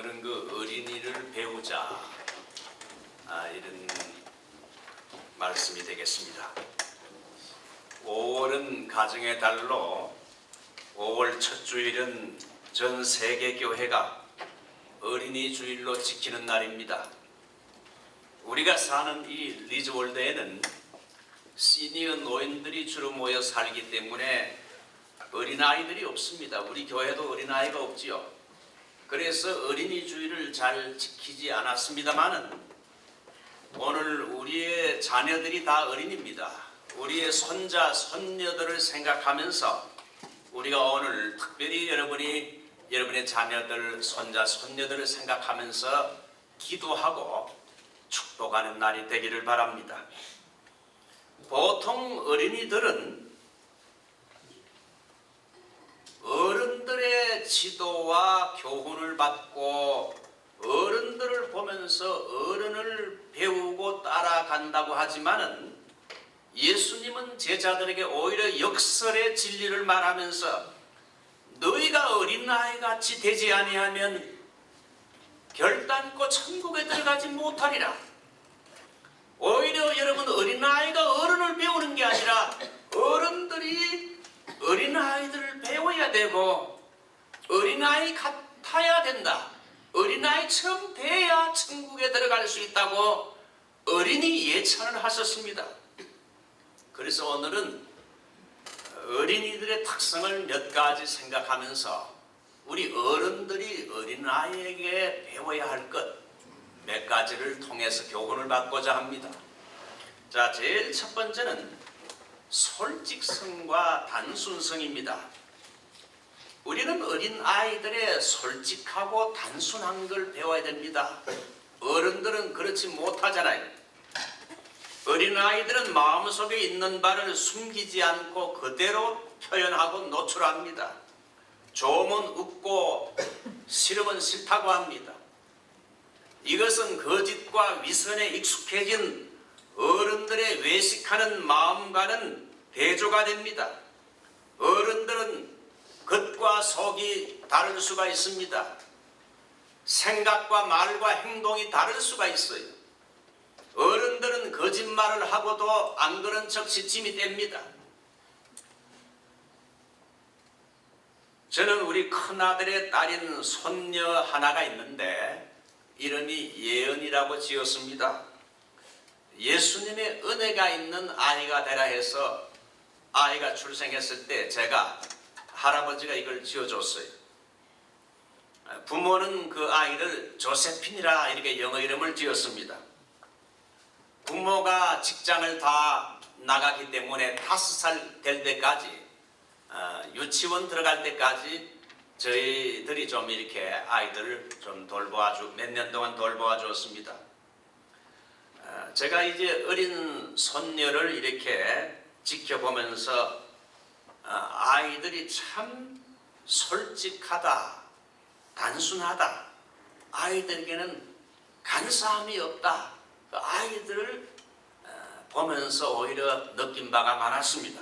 오늘은 그 어린이를 배우자 이런 말씀이 되겠습니다. 5월은 가정의 달로 5월 첫 주일은 전 세계 교회가 어린이 주일로 지키는 날입니다. 우리가 사는 이 리즈월드에는 시니어 노인들이 주로 모여 살기 때문에 어린아이들이 없습니다. 우리 교회도 어린아이가 없지요. 그래서 어린이 주일을 잘 지키지 않았습니다마는 오늘 우리의 자녀들이 다 어린입니다. 우리의 손자, 손녀들을 생각하면서 우리가 오늘 특별히 여러분의 자녀들, 손자, 손녀들을 생각하면서 기도하고 축복하는 날이 되기를 바랍니다. 보통 어린이들은 어른들의 지도와 교훈을 받고 어른들을 보면서 어른을 배우고 따라간다고 하지만은 예수님은 제자들에게 오히려 역설의 진리를 말하면서 너희가 어린아이같이 되지 아니하면 결단코 천국에 들어가지 못하리라. 오히려 여러분, 어린아이가 어른을 배우는 게 아니라 어른들이 어린아이들을 배워야 되고 어린아이 같아야 된다. 어린아이처럼 돼야 천국에 들어갈 수 있다고 어린이 예찬을 하셨습니다. 그래서 오늘은 어린이들의 특성을 몇 가지 생각하면서 우리 어른들이 어린아이에게 배워야 할 것 몇 가지를 통해서 교훈을 받고자 합니다. 자, 제일 첫 번째는 솔직성과 단순성입니다. 우리는 어린아이들의 솔직하고 단순한 걸 배워야 됩니다. 어른들은 그렇지 못하잖아요. 어린아이들은 마음속에 있는 바를 숨기지 않고 그대로 표현하고 노출합니다. 좋으면 웃고 싫으면 싫다고 합니다. 이것은 거짓과 위선에 익숙해진 어른들의 외식하는 마음과는 대조가 됩니다. 어른들은 겉과 속이 다를 수가 있습니다. 생각과 말과 행동이 다를 수가 있어요. 어른들은 거짓말을 하고도 안 그런 척 시침이 뗍니다. 저는 우리 큰아들의 딸인 손녀 하나가 있는데 이름이 예은이라고 지었습니다. 예수님의 은혜가 있는 아이가 되라 해서 아이가 출생했을 때 제가 할아버지가 이걸 지어줬어요. 부모는 그 아이를 조세핀이라 이렇게 영어 이름을 지었습니다. 부모가 직장을 다 나가기 때문에 5살 될 때까지 유치원 들어갈 때까지 저희들이 좀 이렇게 아이들을 좀 몇 년 동안 돌보아 주었습니다. 제가 이제 어린 손녀를 이렇게 지켜보면서 아이들이 참 솔직하다, 단순하다, 아이들에게는 간사함이 없다, 그 아이들을 보면서 오히려 느낀 바가 많았습니다.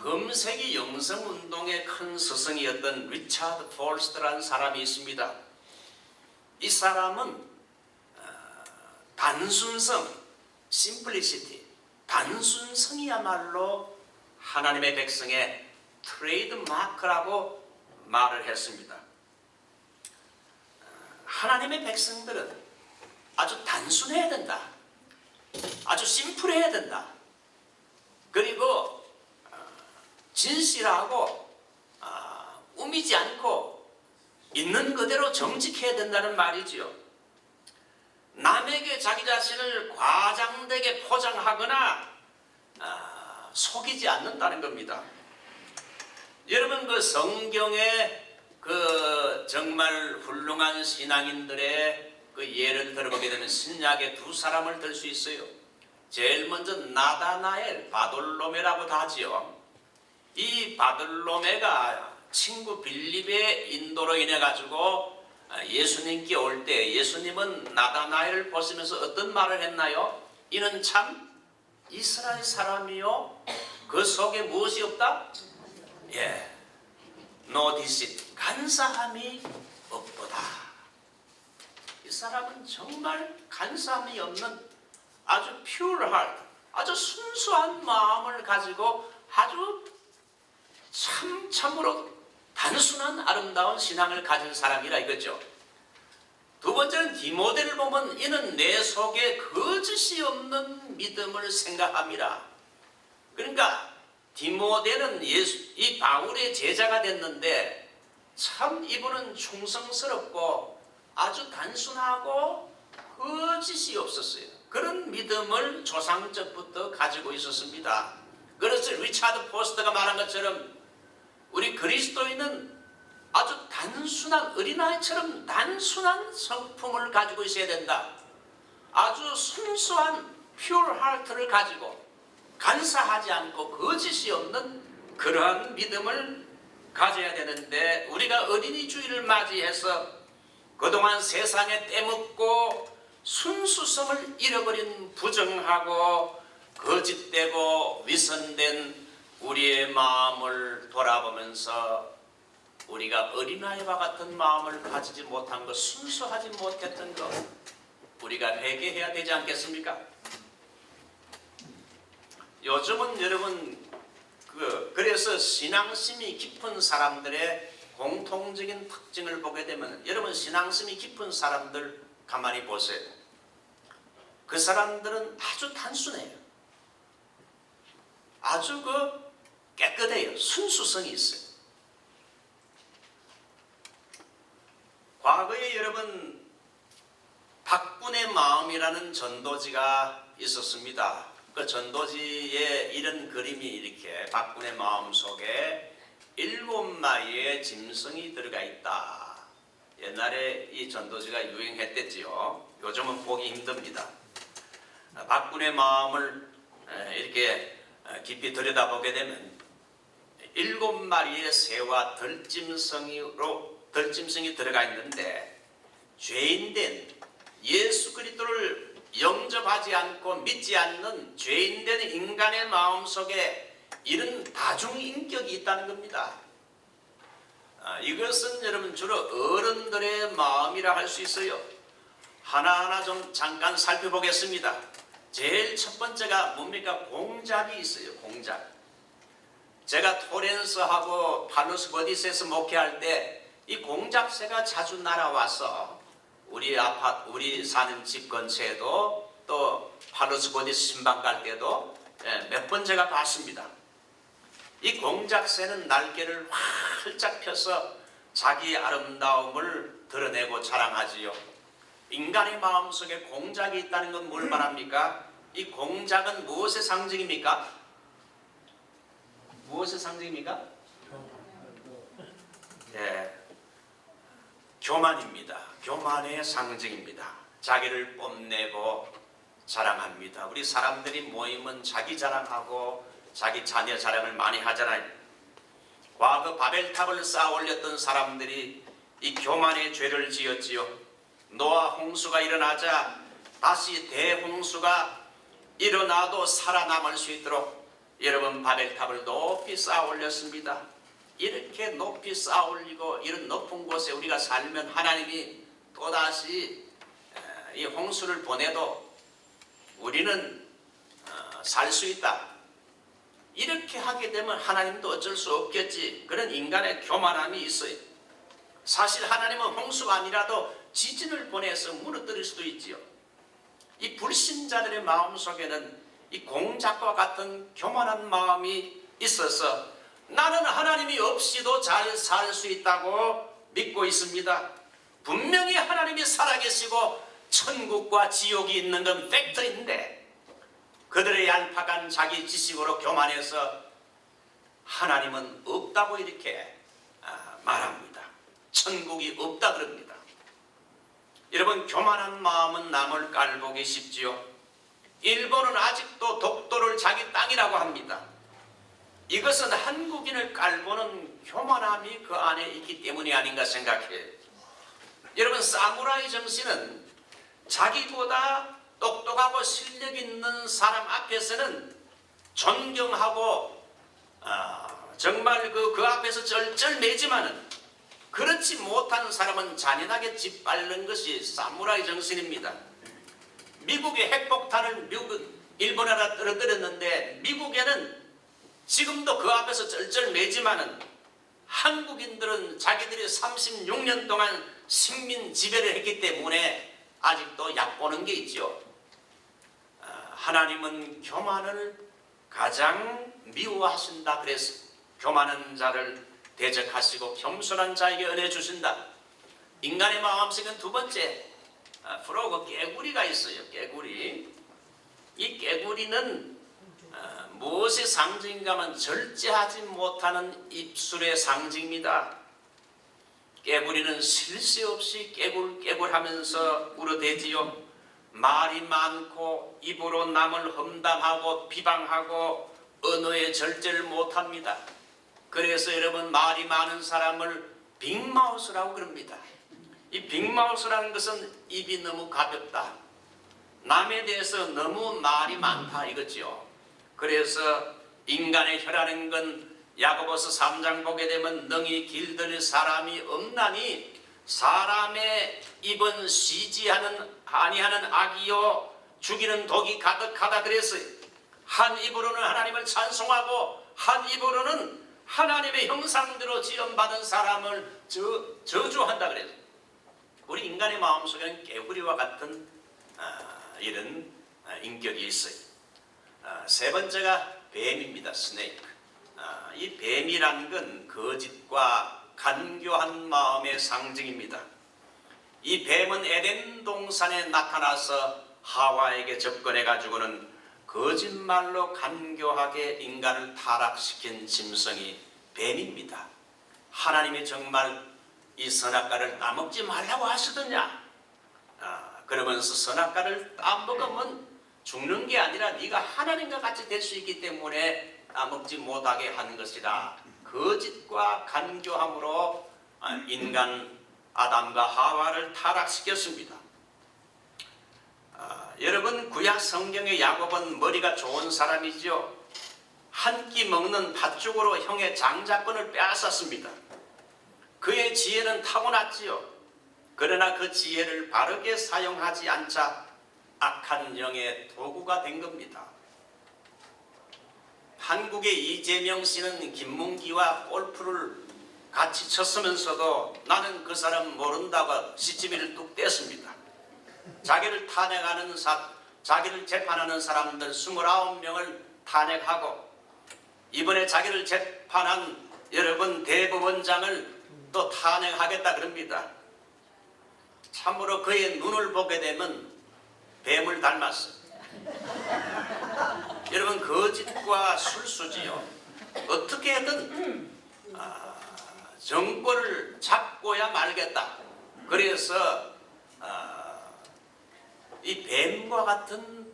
금세기 영성운동의 큰 스승이었던 리차드 폴스트라는 사람이 있습니다. 이 사람은 단순성, 심플리시티, 단순성이야말로 하나님의 백성의 트레이드 마크라고 말을 했습니다. 하나님의 백성들은 아주 단순해야 된다. 아주 심플해야 된다. 그리고 진실하고 우미지 않고 있는 그대로 정직해야 된다는 말이지요. 남에게 자기 자신을 과장되게 포장하거나 속이지 않는다는 겁니다. 여러분, 그 성경에 그 정말 훌륭한 신앙인들의 그 예를 들어보게 되면 신약의 두 사람을 들 수 있어요. 제일 먼저 나다나엘, 바돌로메라고 하지요. 이 바돌로메가 친구 빌립의 인도로 인해 가지고 예수님께 올 때 예수님은 나다나엘을 보시면서 어떤 말을 했나요? 이는 참 이스라엘 사람이요 그 속에 무엇이 없다? no deceit, 간사함이 없도다. 이 사람은 정말 간사함이 없는 아주 pure heart, 아주 순수한 마음을 가지고 아주 참으로 단순한 아름다운 신앙을 가진 사람이라 이거죠. 두 번째는 디모데를 보면 이는 내 속에 거짓이 없는 믿음을 생각함이라. 그러니까 디모데는 이 바울의 제자가 됐는데 참 이분은 충성스럽고 아주 단순하고 거짓이 없었어요. 그런 믿음을 조상적부터 가지고 있었습니다. 그래서 리차드 포스터가 말한 것처럼 우리 그리스도인은 아주 단순한 어린아이처럼 단순한 성품을 가지고 있어야 된다. 아주 순수한 pure heart를 가지고 간사하지 않고 거짓이 없는 그러한 믿음을 가져야 되는데 우리가 어린이주의를 맞이해서 그동안 세상에 떼먹고 순수성을 잃어버린 부정하고 거짓되고 위선된 우리의 마음을 돌아보면서 우리가 어린아이와 같은 마음을 가지지 못한 것, 순수하지 못했던 것 우리가 회개해야 되지 않겠습니까? 요즘은 여러분 그래서 신앙심이 깊은 사람들의 공통적인 특징을 보게 되면 여러분 신앙심이 깊은 사람들 가만히 보세요. 그 사람들은 아주 단순해요. 아주 깨끗해요. 순수성이 있어요. 과거에 여러분 박군의 마음이라는 전도지가 있었습니다. 그 전도지에 이런 그림이 이렇게 박군의 마음 속에 7마리의 짐승이 들어가 있다. 옛날에 이 전도지가 유행했댔지요. 요즘은 보기 힘듭니다. 박군의 마음을 이렇게 깊이 들여다보게 되면 7마리의 새와 들짐승이 들어가 있는데 죄인된 예수 그리스도를 영접하지 않고 믿지 않는 죄인된 인간의 마음속에 이런 다중인격이 있다는 겁니다. 이것은 여러분 주로 어른들의 마음이라 할 수 있어요. 하나하나 좀 잠깐 살펴보겠습니다. 제일 첫 번째가 뭡니까? 공작이 있어요. 공작. 제가 토렌스하고 팔루스 버디스에서 목회할 때 이 공작새가 자주 날아와서 우리 사는 집 근처에도 또 팔루스 버디스 신방 갈 때도 몇 번 제가 봤습니다. 이 공작새는 날개를 활짝 펴서 자기 아름다움을 드러내고 자랑하지요. 인간의 마음속에 공작이 있다는 건 뭘 말합니까? 이 공작은 무엇의 상징입니까? 무엇의 상징입니까? 네, 교만입니다. 교만의 상징입니다. 자기를 뽐내고 자랑합니다. 우리 사람들이 모이면 자기 자랑하고 자기 자녀 자랑을 많이 하잖아요. 과거 바벨탑을 쌓아 올렸던 사람들이 이 교만의 죄를 지었지요. 노아 홍수가 일어나자 다시 대홍수가 일어나도 살아남을 수 있도록 여러분 바벨탑을 높이 쌓아 올렸습니다. 이렇게 높이 쌓아 올리고 이런 높은 곳에 우리가 살면 하나님이 또다시 이 홍수를 보내도 우리는 살 수 있다. 이렇게 하게 되면 하나님도 어쩔 수 없겠지. 그런 인간의 교만함이 있어요. 사실 하나님은 홍수가 아니라도 지진을 보내서 무너뜨릴 수도 있지요. 이 불신자들의 마음속에는 이 공작과 같은 교만한 마음이 있어서 나는 하나님이 없이도 잘 살 수 있다고 믿고 있습니다. 분명히 하나님이 살아계시고 천국과 지옥이 있는 건 팩트인데 그들의 얄팍한 자기 지식으로 교만해서 하나님은 없다고 이렇게 말합니다. 천국이 없다 그럽니다. 여러분 교만한 마음은 남을 깔보기 쉽지요. 일본은 아직도 독도를 자기 땅이라고 합니다. 이것은 한국인을 깔보는 교만함이 그 안에 있기 때문이 아닌가 생각해요. 여러분 사무라이 정신은 자기보다 똑똑하고 실력 있는 사람 앞에서는 존경하고 정말 그 앞에서 쩔쩔매지만은 그렇지 못한 사람은 잔인하게 짓밟는 것이 사무라이 정신입니다. 미국의 핵폭탄을 일본에다 떨어뜨렸는데 미국에는 지금도 그 앞에서 쩔쩔매지만은 한국인들은 자기들이 36년 동안 식민 지배를 했기 때문에 아직도 얕보는 게 있죠. 하나님은 교만을 가장 미워하신다. 그래서 교만한 자를 대적하시고 겸손한 자에게 은혜 주신다. 인간의 마음속은 두 번째 프로그 깨구리가 있어요. 깨구리. 이 깨구리는 무엇의 상징인가 하면 절제하지 못하는 입술의 상징입니다. 깨구리는 쉴 새 없이 깨굴깨굴 하면서 울어대지요. 말이 많고 입으로 남을 험담하고 비방하고 언어의 절제를 못합니다. 그래서 여러분 말이 많은 사람을 빅마우스라고 그럽니다. 이 빅마우스라는 것은 입이 너무 가볍다. 남에 대해서 너무 말이 많다 이거죠. 그래서 인간의 혀라는 건 야고보서 3장 보게 되면 능히 길들일 사람이 없나니 사람의 입은 쉬지 아니하는 악이요 죽이는 독이 가득하다 그랬어요. 한 입으로는 하나님을 찬송하고 한 입으로는 하나님의 형상대로 지음받은 사람을 저주한다 그랬어요. 우리 인간의 마음속에는 깨구리와 같은 이런 인격이 있어요. 세 번째가 뱀입니다. 스네이크. 이 뱀이란 건 거짓과 간교한 마음의 상징입니다. 이 뱀은 에덴 동산에 나타나서 하와에게 접근해 가지고는 거짓말로 간교하게 인간을 타락시킨 짐승이 뱀입니다. 하나님이 정말 이 선악과를 따먹지 말라고 하시더냐? 그러면서 선악과를 따먹으면 죽는 게 아니라 네가 하나님과 같이 될 수 있기 때문에 따먹지 못하게 하는 것이라. 거짓과 간교함으로 인간 아담과 하와를 타락시켰습니다. 여러분 구약 성경의 야곱은 머리가 좋은 사람이죠. 한 끼 먹는 팥죽으로 형의 장자권을 빼앗았습니다. 그의 지혜는 타고났지요. 그러나 그 지혜를 바르게 사용하지 않자 악한 영의 도구가 된 겁니다. 한국의 이재명 씨는 김문기와 골프를 같이 쳤으면서도 나는 그 사람 모른다고 시치미를 뚝 떼었습니다. 자기를 탄핵하는 자기를 재판하는 사람들 29명을 탄핵하고 이번에 자기를 재판한 여러분 대법원장을 또 탄핵하겠다 그럽니다. 참으로 그의 눈을 보게 되면 뱀을 닮았어요. 여러분 거짓과 술수지요. 어떻게든 정권을 잡고야 말겠다. 그래서 이 뱀과 같은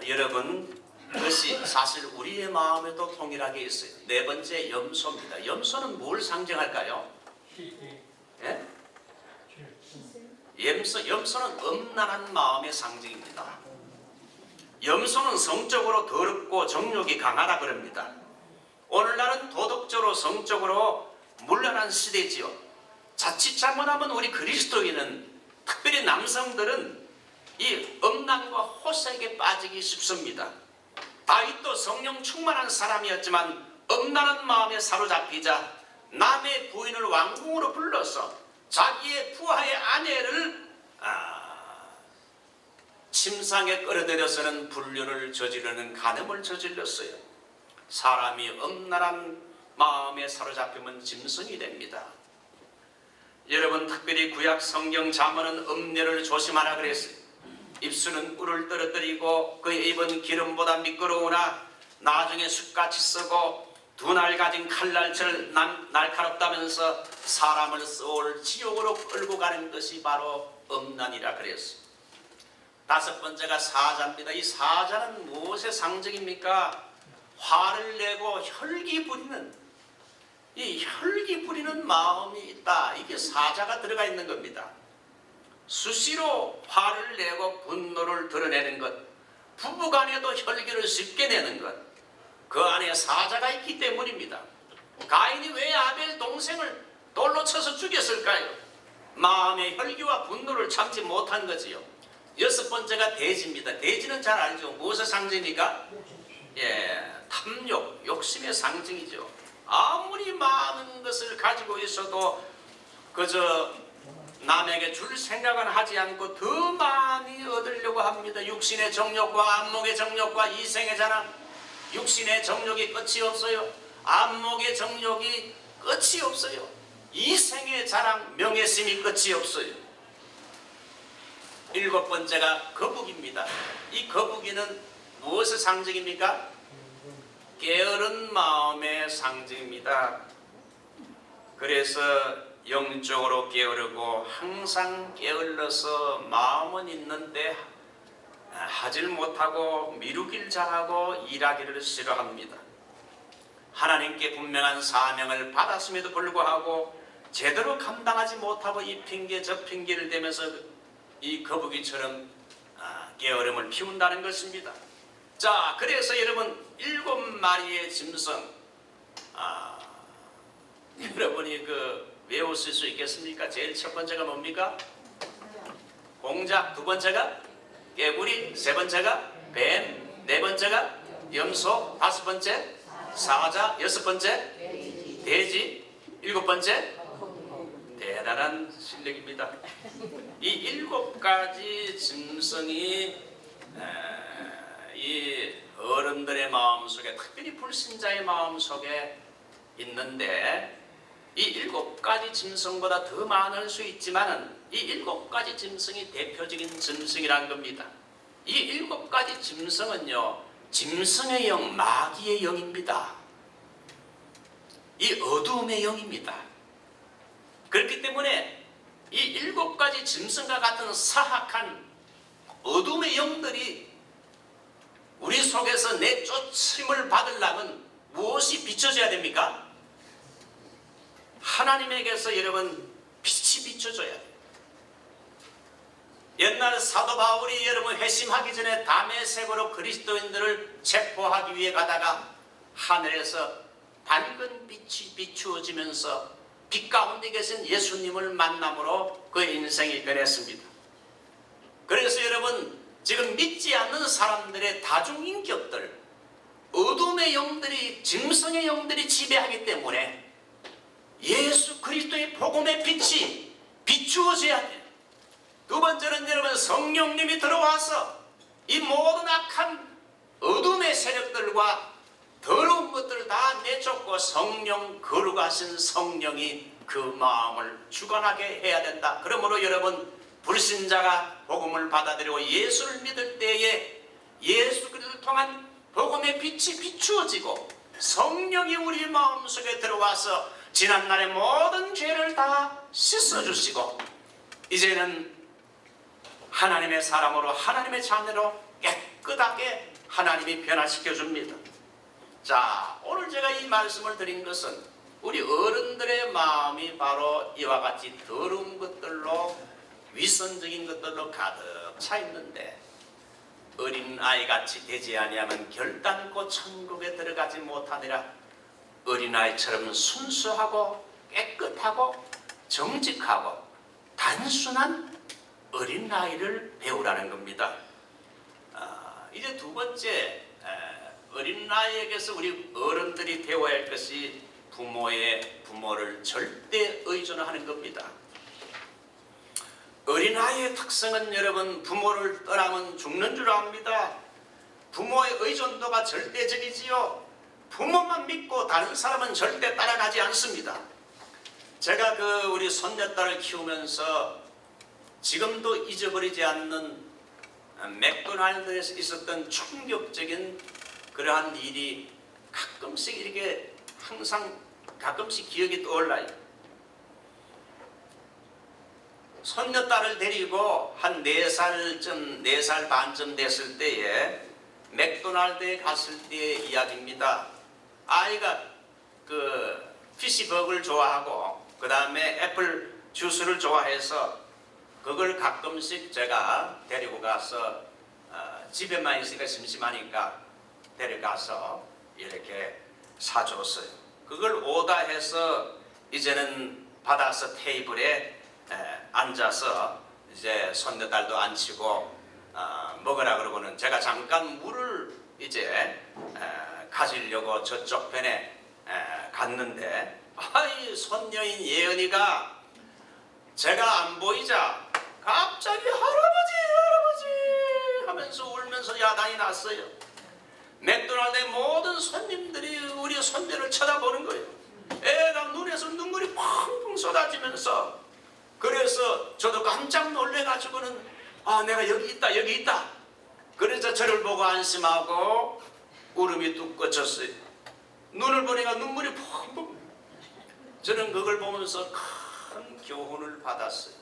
여러분 그것이 사실 우리의 마음에도 동일하게 있어요. 네 번째 염소입니다. 염소는 뭘 상징할까요? 예? 염소는 음란한 마음의 상징입니다. 염소는 성적으로 더럽고 정욕이 강하다 그럽니다. 오늘날은 도덕적으로 성적으로 물러난 시대지요. 자칫 잘못하면 우리 그리스도인은 특별히 남성들은 이 음란과 호색에 빠지기 쉽습니다. 다윗도 성령 충만한 사람이었지만 음란한 마음에 사로잡히자 남의 부인을 왕궁으로 불러서 자기의 부하의 아내를 침상에 끌어들여서는 불륜을 저지르는 간음을 저질렀어요. 사람이 음란한 마음에 사로잡히면 짐승이 됩니다. 여러분 특별히 구약 성경 잠언은 음녀를 조심하라 그랬어요. 입술은 꿀을 떨어뜨리고 그의 입은 기름보다 미끄러우나 나중에 숯같이 쓰고 두 날 가진 칼날처럼 날카롭다면서 사람을 쏠 지옥으로 끌고 가는 것이 바로 음란이라 그랬어요. 다섯 번째가 사자입니다. 이 사자는 무엇의 상징입니까? 화를 내고 혈기 부리는 이 혈기 부리는 마음이 있다. 이게 사자가 들어가 있는 겁니다. 수시로 화를 내고 분노를 드러내는 것, 부부간에도 혈기를 쉽게 내는 것, 그 안에 사자가 있기 때문입니다. 가인이 왜 아벨 동생을 돌로 쳐서 죽였을까요? 마음의 혈기와 분노를 참지 못한 거지요. 여섯 번째가 돼지입니다. 돼지는 잘 알죠. 무엇의 상징입니까? 탐욕, 욕심의 상징이죠. 아무리 많은 것을 가지고 있어도 그저 남에게 줄 생각은 하지 않고 더 많이 얻으려고 합니다. 육신의 정욕과 안목의 정욕과 이생의 자랑. 육신의 정욕이 끝이 없어요. 안목의 정욕이 끝이 없어요. 이생의 자랑, 명예심이 끝이 없어요. 일곱 번째가 거북입니다. 이 거북이는 무엇의 상징입니까? 게으른 마음의 상징입니다. 그래서 영적으로 게으르고 항상 게을러서 마음은 있는데 하질 못하고 미루길 잘하고 일하기를 싫어합니다. 하나님께 분명한 사명을 받았음에도 불구하고 제대로 감당하지 못하고 이 핑계 저 핑계를 대면서 이 거북이처럼 게으름을 피운다는 것입니다. 자, 그래서 여러분 일곱 마리의 짐승 여러분이 외우실 수 있겠습니까? 제일 첫 번째가 뭡니까? 공작. 두 번째가 깨구리. 세 번째가 뱀. 네 번째가 염소. 다섯 번째 사자. 여섯 번째 돼지. 일곱 번째 대단한 실력입니다. 이 일곱 가지 짐승이 이 어른들의 마음속에, 특별히 불신자의 마음속에 있는데, 이 일곱 가지 짐승보다 더 많을 수 있지만 이 일곱 가지 짐승이 대표적인 짐승이란 겁니다. 이 일곱 가지 짐승은요, 짐승의 영, 마귀의 영입니다. 이 어두움의 영입니다. 그렇기 때문에 이 일곱 가지 짐승과 같은 사악한 어둠의 영들이 우리 속에서 내쫓음을 받으려면 무엇이 비춰져야 됩니까? 하나님에게서 여러분 빛이 비춰져야 돼요. 옛날 사도 바울이 여러분 회심하기 전에 다메섹으로 그리스도인들을 체포하기 위해 가다가 하늘에서 밝은 빛이 비추어지면서 빛 가운데 계신 예수님을 만남으로 그의 인생이 변했습니다. 그래서 여러분 지금 믿지 않는 사람들의 다중인격들, 어둠의 영들이, 짐승의 영들이 지배하기 때문에 예수 그리스도의 복음의 빛이 비추어져야 돼요. 두 번째는 여러분 성령님이 들어와서 이 모든 악한 어둠의 세력들과 더러운 것들을 다 내쫓고 성령, 거룩하신 성령이 그 마음을 주관하게 해야 된다. 그러므로 여러분 불신자가 복음을 받아들이고 예수를 믿을 때에 예수 그리스도를 통한 복음의 빛이 비추어지고 성령이 우리 마음속에 들어와서 지난날의 모든 죄를 다 씻어주시고 이제는 하나님의 사람으로 하나님의 자녀로 깨끗하게 하나님이 변화시켜줍니다. 자, 오늘 제가 이 말씀을 드린 것은 우리 어른들의 마음이 바로 이와 같이 더러운 것들로, 위선적인 것들로 가득 차 있는데 어린아이같이 되지 아니하면 결단코 천국에 들어가지 못하니라. 어린아이처럼 순수하고 깨끗하고 정직하고 단순한 어린아이를 배우라는 겁니다. 이제 두 번째, 어린아이에게서 우리 어른들이 배워야 할 것이 부모를 절대 의존하는 겁니다. 어린아이의 특성은 여러분 부모를 떠나면 죽는 줄 압니다. 부모의 의존도가 절대적이지요. 부모만 믿고 다른 사람은 절대 따라가지 않습니다. 제가 우리 손녀딸을 키우면서 지금도 잊어버리지 않는 맥도날드에서 있었던 충격적인 그러한 일이 가끔씩 이렇게 항상 가끔씩 기억이 떠올라요. 손녀딸을 데리고 한 4살 반쯤 됐을 때에 맥도날드에 갔을 때의 이야기입니다. 아이가 피시버거를 좋아하고 그 다음에 애플 주스를 좋아해서 그걸 가끔씩 제가 데리고 가서 집에만 있으니까 심심하니까 데려가서 이렇게 사줬어요. 그걸 오다해서 이제는 받아서 테이블에 앉아서 이제 손녀딸도 앉히고 먹으라 그러고는 제가 잠깐 물을 이제 가지려고 저쪽 편에 갔는데 이 손녀인 예은이가 제가 안 보이자 갑자기 할아버지 하면서 울면서 야단이 났어요. 맥도날드의 모든 손님들이 우리 손녀를 쳐다보는 거예요. 애가 눈에서 눈물이 펑펑 쏟아지면서, 그래서 저도 깜짝 놀래가지고는 내가 여기 있다. 그래서 저를 보고 안심하고 울음이 뚝 꺼졌어요. 눈을 보니까 눈물이 펑펑. 저는 그걸 보면서 큰 교훈을 받았어요.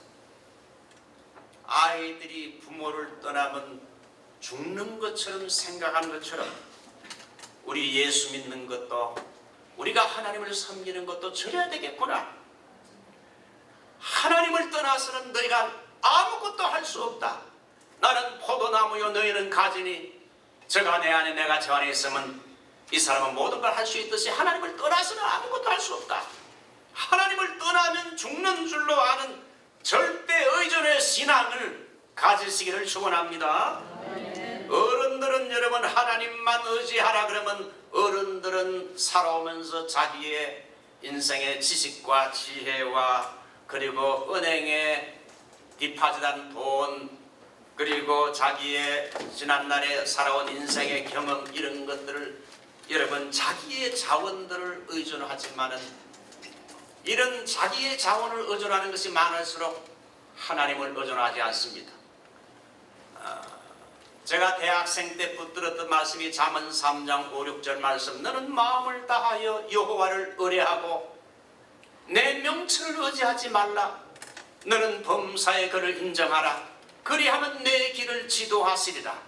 아이들이 부모를 떠나면 죽는 것처럼 생각하는 것처럼 우리 예수 믿는 것도, 우리가 하나님을 섬기는 것도 저래야 되겠구나. 하나님을 떠나서는 너희가 아무것도 할 수 없다. 나는 포도나무요 너희는 가지니 저가 내 안에 내가 저 안에 있으면 이 사람은 모든 걸 할 수 있듯이 하나님을 떠나서는 아무것도 할 수 없다. 하나님을 떠나면 죽는 줄로 아는 절대 의존의 신앙을 가지시기를 축원합니다. 어른들은 여러분 하나님만 의지하라 그러면 어른들은 살아오면서 자기의 인생의 지식과 지혜와 그리고 은행에 디파짓한 돈, 그리고 자기의 지난날에 살아온 인생의 경험, 이런 것들을 여러분 자기의 자원들을 의존하지만은 이런 자기의 자원을 의존하는 것이 많을수록 하나님을 의존하지 않습니다. 제가 대학생 때 붙들었던 말씀이 잠언 3장 5, 6절 말씀, 너는 마음을 다하여 여호와를 의뢰하고 내 명철을 의지하지 말라. 너는 범사의 그를 인정하라. 그리하면 내 길을 지도하시리라.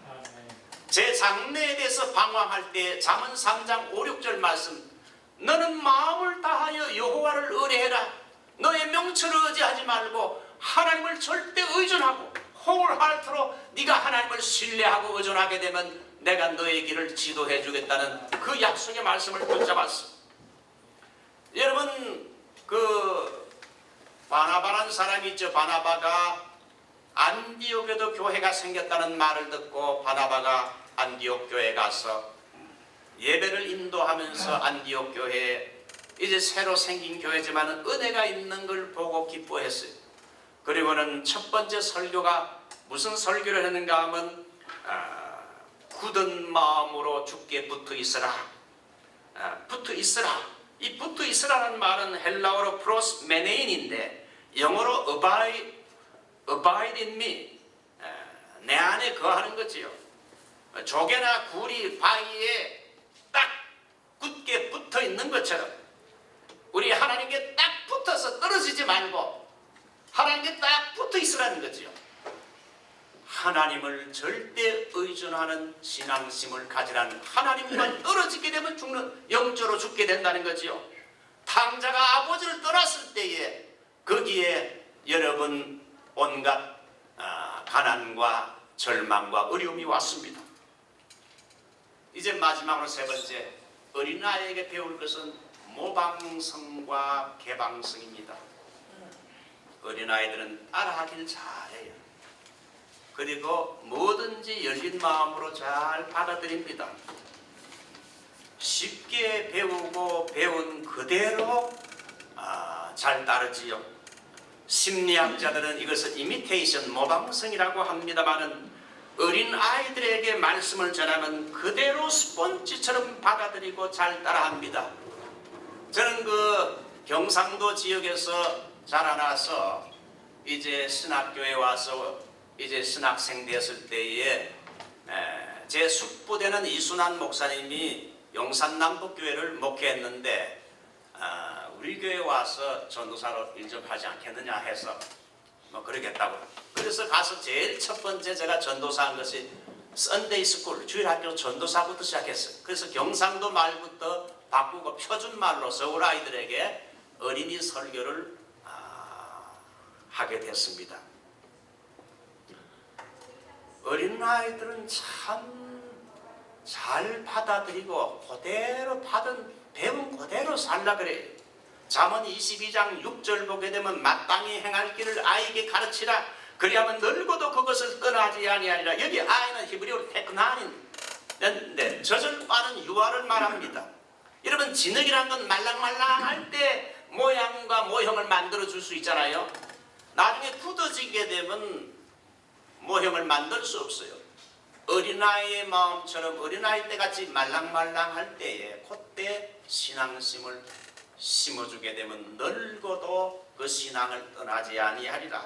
제 장래에 대해서 방황할 때 잠언 3장 5, 6절 말씀, 너는 마음을 다하여 여호와를 의뢰해라. 너의 명철을 의지하지 말고 하나님을 절대 의존하고 wholehearted로 네가 하나님을 신뢰하고 의존하게 되면 내가 너의 길을 지도해 주겠다는 그 약속의 말씀을 붙잡았어. 여러분, 그 바나바라는 사람이 있죠. 바나바가 안디옥에도 교회가 생겼다는 말을 듣고 바나바가 안디옥 교회에 가서 예배를 인도하면서 안디옥 교회에 이제 새로 생긴 교회지만 은혜가 있는 걸 보고 기뻐했어요. 그리고는 첫 번째 설교가 무슨 설교를 했는가 하면 굳은 마음으로 주께 붙어 있으라. 붙어 있으라. 이 붙어 있으라는 말은 헬라어로 프로스메네인인데 영어로 abide in me, 내 안에 거하는 거지요. 조개나 굴이 바위에 딱 굳게 붙어 있는 것처럼 우리 하나님께 딱 붙어서 떨어지지 말고 하나님께 딱 붙어 있으라는 거지요. 하나님을 절대 의존하는 신앙심을 가지라는, 하나님만 떨어지게 되면 죽는, 영적으로 죽게 된다는 거지요. 탕자가 아버지를 떠났을 때에 거기에 여러분 온갖 가난과 절망과 어려움이 왔습니다. 이제 마지막으로 세 번째, 어린아이에게 배울 것은 모방성과 개방성입니다. 어린아이들은 따라하길 잘해요. 그리고 뭐든지 열린 마음으로 잘 받아들입니다. 쉽게 배우고 배운 그대로 잘 따르지요. 심리학자들은 이것을 이미테이션, 모방성이라고 합니다마는 어린 아이들에게 말씀을 전하면 그대로 스폰지처럼 받아들이고 잘 따라합니다. 저는 그 경상도 지역에서 자라나서 이제 신학교에 와서 이제 신학생 됐을 때에 제 숙부되는 이순환 목사님이 용산남북교회를 목회했는데 우리 교회 와서 전도사로 일 좀 하지 않겠느냐 해서 뭐 그러겠다고. 그래서 가서 제일 첫 번째 제가 전도사한 것이 썬데이 스쿨, 주일학교 전도사부터 시작했어요. 그래서 경상도 말부터 바꾸고 표준말로 서울 아이들에게 어린이 설교를 하게 됐습니다. 어린 아이들은 참 잘 받아들이고 그대로 배운 그대로 살라 그래요. 잠언 22장 6절 보게 되면 마땅히 행할 길을 아이에게 가르치라. 그리하면 늙어도 그것을 떠나지 아니하리라. 여기 아이는 히브리어로 테크나인인데 젖을 빠는 유아를 말합니다. 여러분, 진흙이란 건 말랑말랑할 때 모양과 모형을 만들어 줄 수 있잖아요. 나중에 굳어지게 되면 모형을 만들 수 없어요. 어린아이의 마음처럼 어린아이 때같이 말랑말랑할 때에 그때 신앙심을 심어주게 되면 늙어도 그 신앙을 떠나지 아니하리라.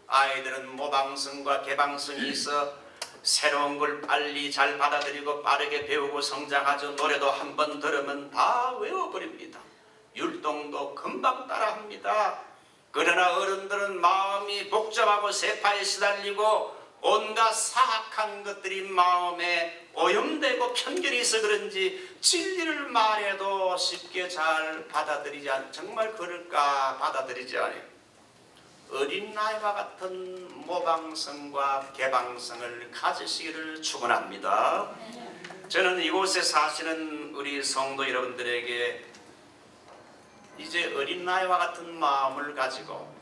아이들은 모방성과 개방성이 있어 새로운 걸 빨리 잘 받아들이고 빠르게 배우고 성장하죠. 노래도 한 번 들으면 다 외워버립니다. 율동도 금방 따라합니다. 그러나 어른들은 마음이 복잡하고 세파에 시달리고 온갖 사악한 것들이 마음에 오염되고 편견이 있어 그런지 진리를 말해도 쉽게 잘 받아들이지 않아요. 정말 그럴까 받아들이지 않아요. 어린 나이와 같은 모방성과 개방성을 가지시기를 축원합니다. 저는 이곳에 사시는 우리 성도 여러분들에게 이제 어린 나이와 같은 마음을 가지고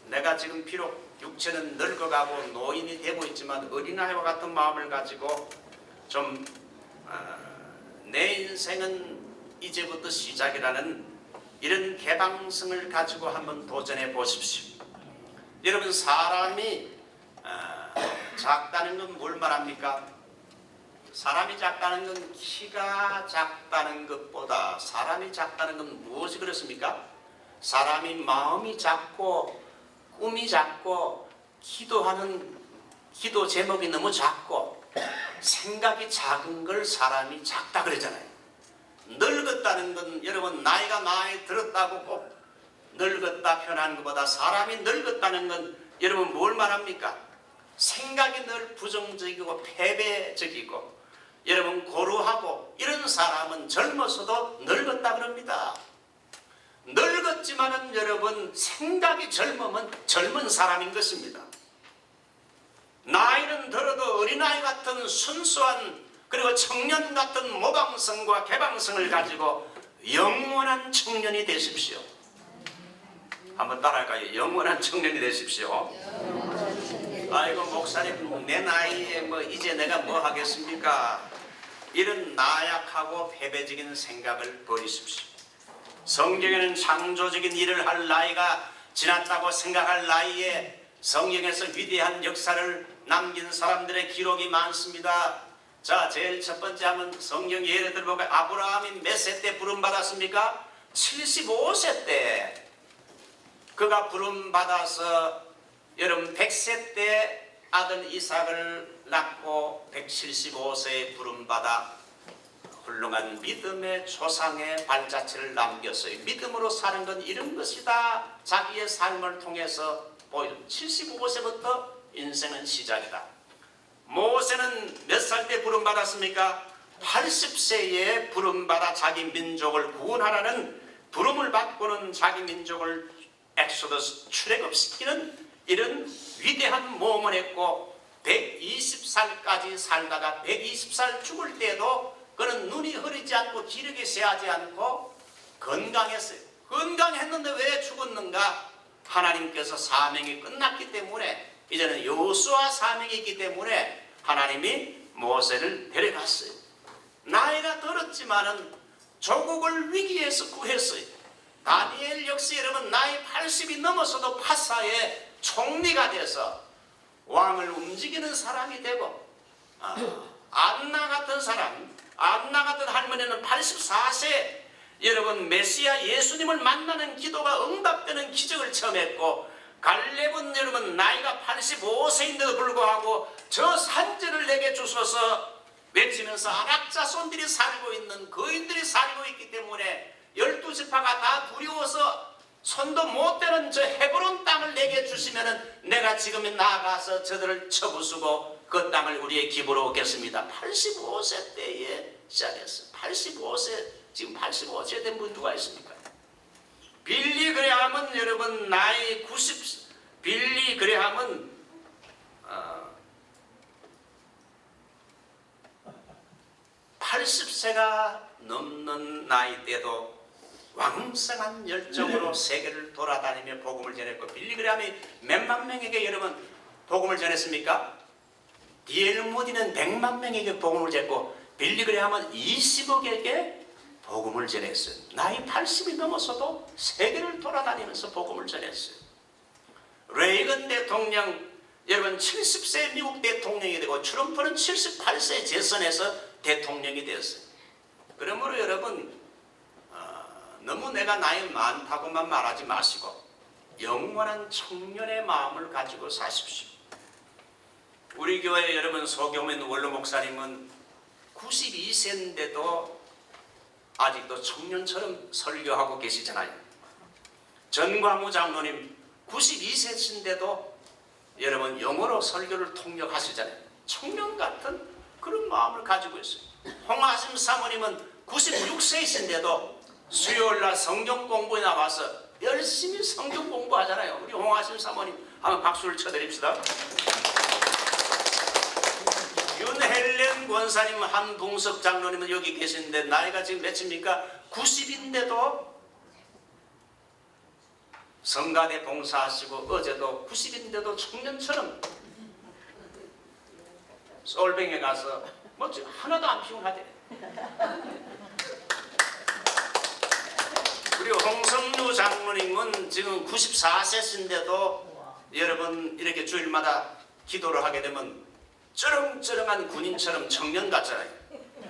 내가 지금 비록 육체는 늙어가고 노인이 되고 있지만 어린아이와 같은 마음을 가지고 좀 내 인생은 이제부터 시작이라는 이런 개방성을 가지고 한번 도전해 보십시오. 여러분, 사람이 작다는 건 뭘 말합니까? 사람이 작다는 건 키가 작다는 것보다 사람이 작다는 건 무엇이 그렇습니까? 사람이 마음이 작고 꿈이 작고 기도하는 기도 제목이 너무 작고 생각이 작은 걸 사람이 작다 그러잖아요. 늙었다는 건 여러분 나이가 많이 들었다고 꼭 늙었다 표현하는 것보다 사람이 늙었다는 건 여러분 뭘 말합니까? 생각이 늘 부정적이고 패배적이고 여러분 고루하고 이런 사람은 젊어서도 늙었다 그럽니다. 늙었지만은 여러분 생각이 젊으면 젊은 사람인 것입니다. 나이는 들어도 어린아이 같은 순수한 그리고 청년 같은 모방성과 개방성을 가지고 영원한 청년이 되십시오. 한번 따라할까요? 영원한 청년이 되십시오. 아이고 목사님 내 나이에 뭐 이제 내가 뭐 하겠습니까? 이런 나약하고 패배적인 생각을 버리십시오. 성경에는 창조적인 일을 할 나이가 지났다고 생각할 나이에 성경에서 위대한 역사를 남긴 사람들의 기록이 많습니다. 자, 제일 첫 번째 하면 성경 예를 들어보면 아브라함이 몇 세 때 부름받았습니까? 75세 때 그가 부름받아서 여러분 100세 때 아들 이삭을 낳고 175세에 부름받아 훌륭한 믿음의 조상의 발자취를 남겼어요. 믿음으로 사는 건 이런 것이다. 자기의 삶을 통해서 보여 75세부터 인생은 시작이다. 모세는 몇 살 때 부름받았습니까? 80세에 부름받아 자기 민족을 구원하라는 부름을 받고는 자기 민족을 엑소더스 출애굽시키는 이런 위대한 모험을 했고 120살까지 살다가 120살 죽을 때도 그는 눈이 흐리지 않고 기력이 쇠하지 않고 건강했어요. 건강했는데 왜 죽었는가? 하나님께서 사명이 끝났기 때문에 이제는 여호수아 사명이 있기 때문에 하나님이 모세를 데려갔어요. 나이가 들었지만은 조국을 위기에서 구했어요. 다니엘 역시 여러분 나이 80이 넘어서도 파사의 총리가 돼서 왕을 움직이는 사람이 되고 안나 같은 사람, 안나 같은 할머니는 84세 여러분 메시아 예수님을 만나는 기도가 응답되는 기적을 처음 했고 갈렙은 여러분 나이가 85세인데도 불구하고 저 산지를 내게 주소서 외치면서 안악자손들이 살고 있는 거인들이 살고 있기 때문에 12지파가 다 두려워서 손도 못 대는 저 헤브론 땅을 내게 주시면은 내가 지금 나아가서 저들을 쳐부수고 그 땅을 우리의 기부로 얻겠습니다. 85세 때에 시작했어요. 85세 지금 85세 된 분 누가 있습니까? 빌리 그레함은 여러분 나이 90 빌리 그레함은 80세가 넘는 나이 때도 왕성한 열정으로 세계를 돌아다니며 복음을 전했고, 빌리그레함이 몇만 명에게 여러분 복음을 전했습니까? D.L. 모디는 100만 명에게 복음을 전했고, 빌리그레함은 20억에게 복음을 전했어요. 나이 80이 넘어서도 세계를 돌아다니면서 복음을 전했어요. 레이건 대통령 여러분 70세 미국 대통령이 되고, 트럼프는 78세 재선에서 대통령이 되었어요. 그러므로 여러분 너무 내가 나이 많다고만 말하지 마시고 영원한 청년의 마음을 가지고 사십시오. 우리 교회 여러분 소교민 원로 목사님은 92세인데도 아직도 청년처럼 설교하고 계시잖아요. 전광우 장로님 92세신데도 여러분 영어로 설교를 통역하시잖아요. 청년 같은 그런 마음을 가지고 있어요. 홍하심 사모님은 96세이신데도 수요일날 성경 공부에 나와서 열심히 성경 공부하잖아요. 우리 홍하심 사모님 한번 박수를 쳐드립시다. 윤헬렌 권사님, 한봉석 장로님은 여기 계시는데 나이가 지금 몇입니까? 90인데도 성가대 봉사하시고, 어제도 90인데도 청년처럼 솔뱅에 가서 뭐 하나도 안 피곤하대. 우리 홍성유 장로님은 지금 94세신데도 여러분 이렇게 주일마다 기도를 하게 되면 쩌렁쩌렁한 군인처럼 청년 같잖아요.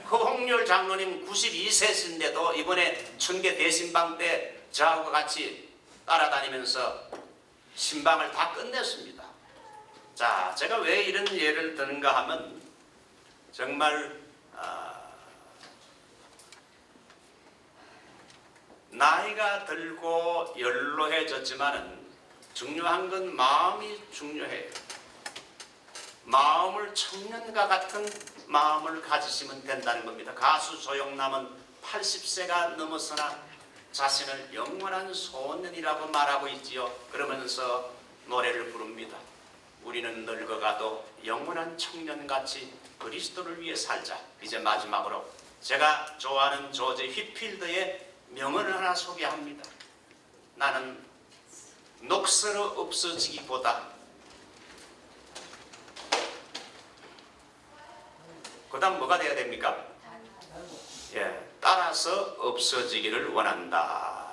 허홍렬 장로님 92세신데도 이번에 춘계 대신방 때 저하고 같이 따라다니면서 신방을 다 끝냈습니다. 자, 제가 왜 이런 예를 드는가 하면 정말 나이가 들고 연로해졌지만은 중요한 건 마음이 중요해요. 마음을 청년과 같은 마음을 가지시면 된다는 겁니다. 가수 조영남은 80세가 넘었으나 자신을 영원한 소년이라고 말하고 있지요. 그러면서 노래를 부릅니다. 우리는 늙어가도 영원한 청년같이 그리스도를 위해 살자. 이제 마지막으로 제가 좋아하는 조지 휘필드의 명언을 하나 소개합니다. 나는 녹슬어 없어지기보다, 그 다음 뭐가 돼야 됩니까? 예, 따라서 없어지기를 원한다.